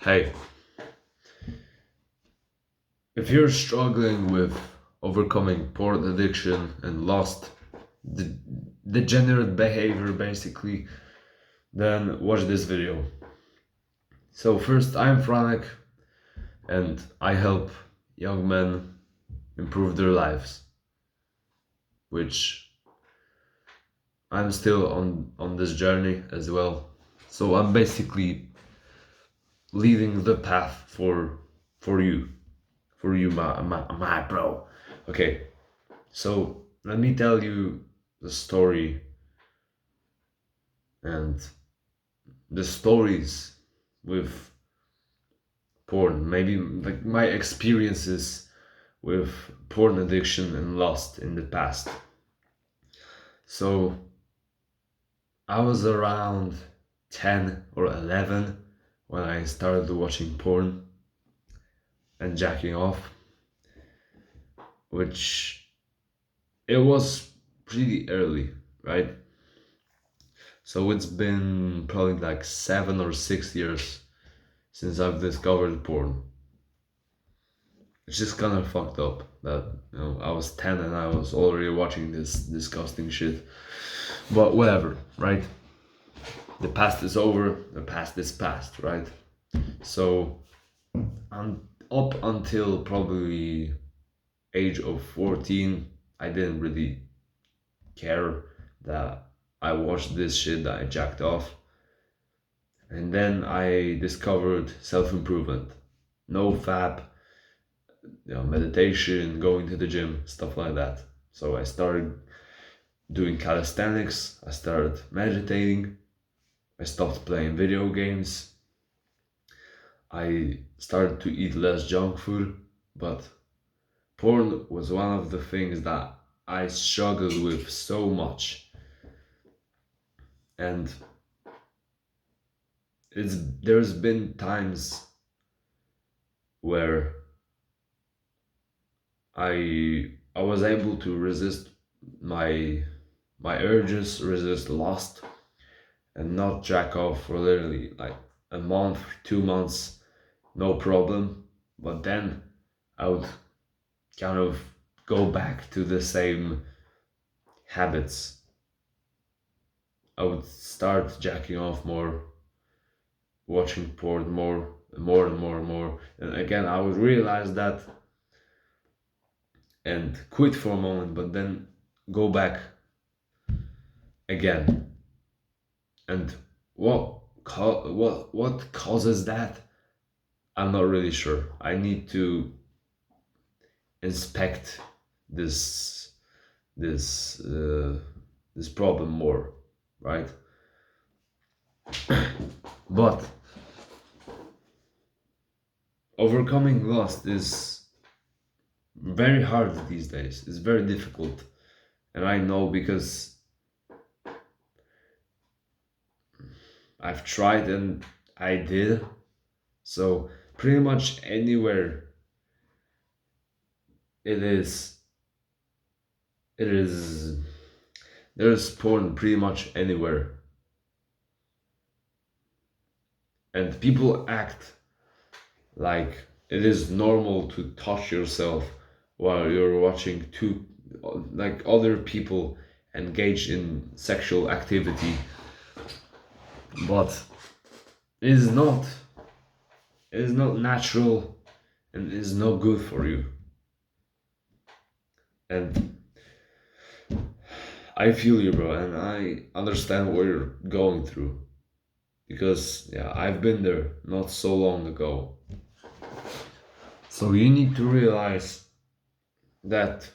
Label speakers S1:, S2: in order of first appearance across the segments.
S1: Hey, if you're struggling with overcoming porn addiction and lost the degenerate behavior basically, then watch this video. So first, I'm Franek and I help young men improve their lives, which I'm still on this journey as well. So I'm basically leading the path for you, my bro. Okay, so let me tell you the story and the stories with porn, maybe like my experiences with porn addiction and lust in the past. So I was around 10 or 11 when I started watching porn and jacking off, which it was pretty early, right? So it's been probably like 7 or 6 years since I've discovered porn. It's just kind of fucked up that I was 10 and I was already watching this disgusting shit. But whatever, right? The past is over. The past is past, right? So up until probably age of 14, I didn't really care that I watched this shit that I jacked off. And then I discovered self-improvement. No fap, meditation, going to the gym, stuff like that. So I started doing calisthenics, I started meditating, I stopped playing video games, I started to eat less junk food, but porn was one of the things that I struggled with so much. And there's been times where I was able to resist my urges, resist lust, and not jack off for literally like a month, 2 months, no problem. But then I would kind of go back to the same habits. I would start jacking off more, watching porn more, and more and more and more. And again, I would realize that and quit for a moment, but then go back again. And what causes that? I'm not really sure. I need to inspect this this this problem more, right? But overcoming lust is very hard these days. It's very difficult, and I know because I've tried and I did. So pretty much anywhere it is, it is there's porn pretty much anywhere, and people act like it is normal to touch yourself while you're watching two like other people engage in sexual activity, but it is not. It is not natural and is not good for you. And I feel you, bro, and I understand what you're going through because yeah, I've been there not so long ago. So you need to realize that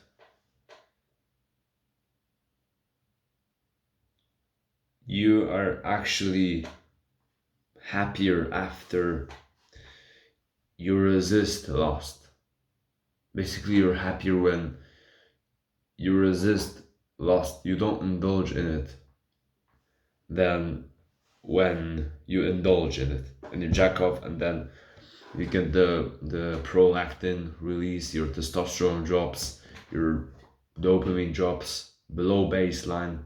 S1: you are actually happier after you resist lust. Basically, you're happier when you resist lust, you don't indulge in it, than when you indulge in it and you jack off and then you get the prolactin release, your testosterone drops, your dopamine drops below baseline,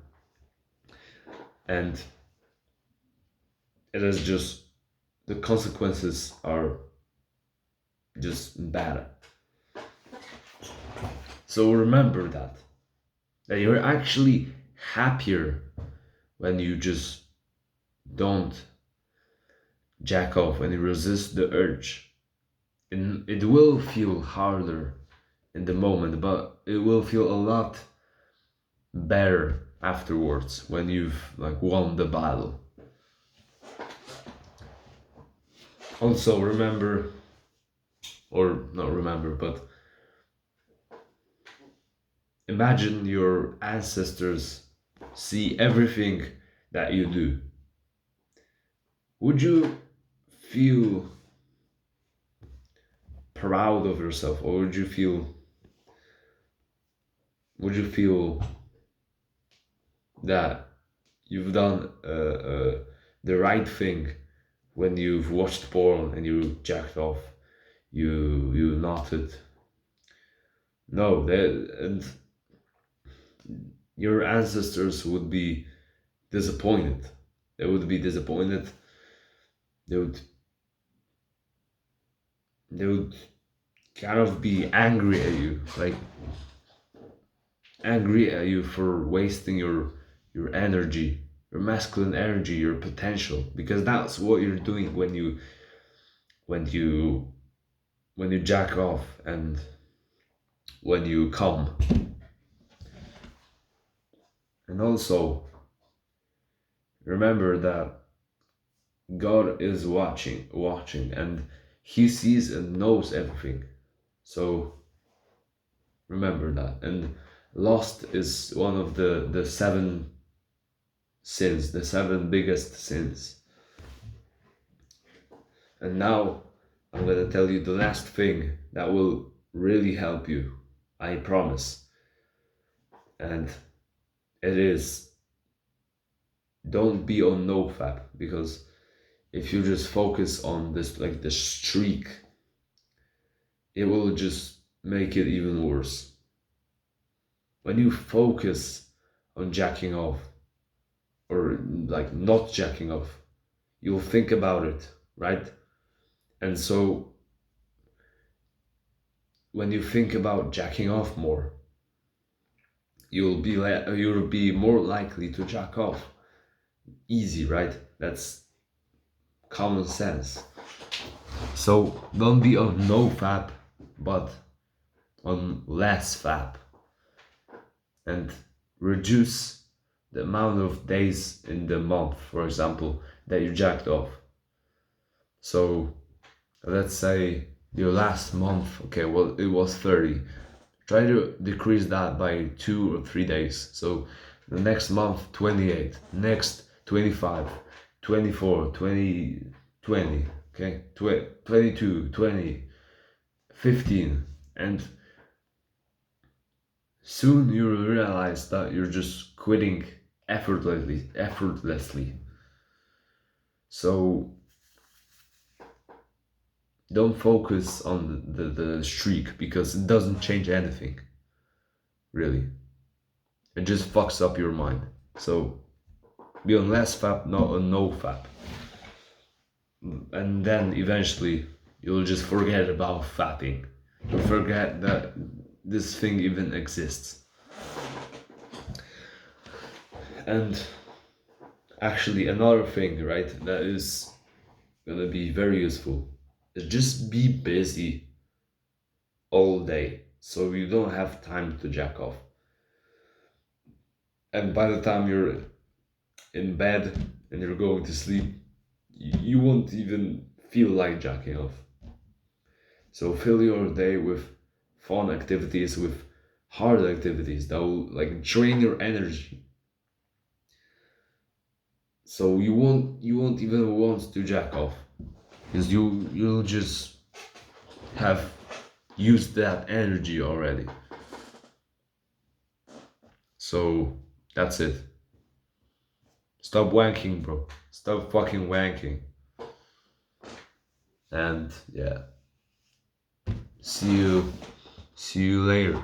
S1: and it is just the consequences are just bad. So remember that you're actually happier when you just don't jack off, when you resist the urge. And it will feel harder in the moment, but it will feel a lot better afterwards when you've like won the battle. Also remember, or not remember, but imagine your ancestors see everything that you do. Would you feel proud of yourself, or would you feel that you've done the right thing when you've watched porn and you jacked off, you knotted? No, and your ancestors would be disappointed. They would be disappointed. They would they would kind of be angry at you, like angry at you for wasting your energy, your masculine energy, your potential, because that's what you're doing when you when you jack off and when you come. And also remember that God is watching, and He sees and knows everything. So remember that. And lust is one of the seven sins, the seven biggest sins. And now I'm gonna tell you the last thing that will really help you. I promise. And it is, don't be on nofap, because if you just focus on this, like the streak, it will just make it even worse. When you focus on jacking off, or like not jacking off, you'll think about it, right? And so when you think about jacking off more, you'll be more likely to jack off. Easy, right? That's common sense. So don't be on no fap, but on less fap, and reduce the amount of days in the month, for example, that you jacked off. So let's say your last month, okay, well, it was 30. Try to decrease that by 2 or 3 days. So the next month, 28, next 25, 24, 20, 20, okay, 22, 20, 15. And soon you'll realize that you're just quitting effortlessly. So don't focus on the streak, because it doesn't change anything, really. It just fucks up your mind. So be on less fap, not on no fap. And then eventually you'll just forget about fapping. You'll forget that this thing even exists. And actually, another thing, right, that is gonna be very useful is just be busy all day, so you don't have time to jack off. And by the time you're in bed and you're going to sleep, you won't even feel like jacking off. So fill your day with fun activities, with hard activities that will like drain your energy. So you won't even want to jack off, because you'll just have used that energy already. So that's it. Stop wanking, bro. Stop fucking wanking. And yeah. See you later.